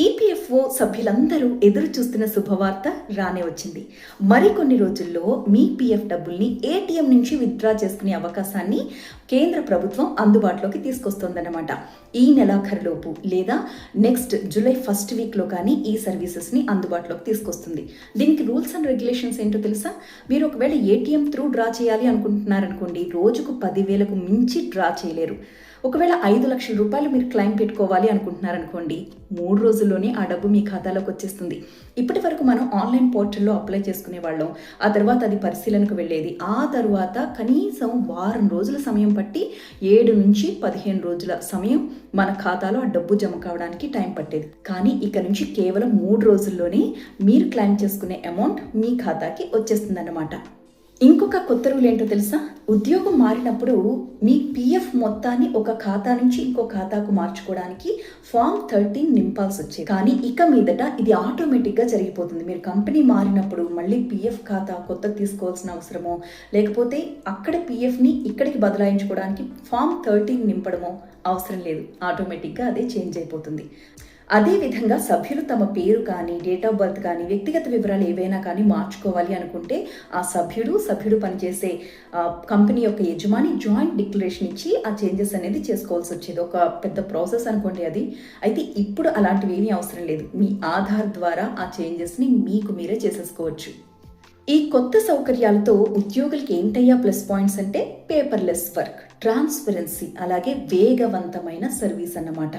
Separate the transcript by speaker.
Speaker 1: EPFO సభ్యులందరూ ఎదురు చూస్తున్న శుభవార్త రానే వచ్చింది. మరికొన్ని రోజుల్లో మీ పీఎఫ్ డబ్బుల్ని ఏటీఎం నుంచి విత్డ్రా చేసుకునే అవకాశాన్ని కేంద్ర ప్రభుత్వం అందుబాటులోకి తీసుకొస్తోందన్నమాట. ఈ నెలాఖరులోపు లేదా నెక్స్ట్ జూలై 1st వీక్లో కానీ ఈ సర్వీసెస్ని అందుబాటులోకి తీసుకొస్తుంది. దీనికి రూల్స్ అండ్ రెగ్యులేషన్స్ ఏంటో తెలుసా? మీరు ఒకవేళ ఏటీఎం త్రూ డ్రా చేయాలి అనుకుంటున్నారనుకోండి, రోజుకు 10,000కు మించి డ్రా చేయలేరు. ఒకవేళ 5 లక్షల రూపాయలు మీరు క్లెయిమ్ పెట్టుకోవాలి అనుకుంటున్నారనుకోండి, 3 రోజుల్లోనే ఆ డబ్బు మీ ఖాతాలోకి వచ్చేస్తుంది. ఇప్పటి వరకు మనం ఆన్లైన్ పోర్టల్లో అప్లై చేసుకునే వాళ్ళం. ఆ తర్వాత అది పరిశీలనకు వెళ్ళేది. ఆ తర్వాత కనీసం వారం రోజుల సమయం పట్టి 7 నుంచి 15 రోజుల సమయం మన ఖాతాలో ఆ డబ్బు జమ కావడానికి టైం పట్టేది. కానీ ఇక నుంచి కేవలం 3 రోజుల్లోనే మీరు క్లెయిమ్ చేసుకునే అమౌంట్ మీ ఖాతాకి వచ్చేస్తుందన్నమాట. ఇంకొక కొత్త రూల్ ఏంటో తెలుసా? ఉద్యోగం మారినప్పుడు మీ పీఎఫ్ మొత్తాన్ని ఒక ఖాతా నుంచి ఇంకో ఖాతాకు మార్చుకోవడానికి ఫామ్ 13 నింపాల్సి వచ్చేది. కానీ ఇక మీదట ఇది ఆటోమేటిక్గా జరిగిపోతుంది. మీరు కంపెనీ మారినప్పుడు మళ్ళీ పీఎఫ్ ఖాతా కొత్తగా తీసుకోవాల్సిన అవసరమో, లేకపోతే అక్కడ పీఎఫ్ని ఇక్కడికి బదలాయించుకోవడానికి ఫామ్ 13 నింపడమో అవసరం లేదు. ఆటోమేటిక్గా అదే చేంజ్ అయిపోతుంది. అదేవిధంగా సభ్యులు తమ పేరు కానీ, డేట్ ఆఫ్ బర్త్ కానీ, వ్యక్తిగత వివరాలు ఏవైనా కానీ మార్చుకోవాలి అనుకుంటే ఆ సభ్యుడు పనిచేసే కంపెనీ యొక్క యజమాని జాయింట్ డిక్లరేషన్ ఇచ్చి ఆ చేంజెస్ అనేది చేసుకోవాల్సి వచ్చేది. ఒక పెద్ద ప్రాసెస్ అనుకోండి అది. అయితే ఇప్పుడు అలాంటివి ఏమీ అవసరం లేదు. మీ ఆధార్ ద్వారా ఆ చేంజెస్ని మీకు మీరే చేసేసుకోవచ్చు. ఈ కొత్త సౌకర్యాలతో ఉద్యోగులకి ఏంటయ్యా ప్లస్ పాయింట్స్ అంటే పేపర్లెస్ వర్క్, ట్రాన్స్పరెన్సీ, అలాగే వేగవంతమైన సర్వీస్ అన్నమాట.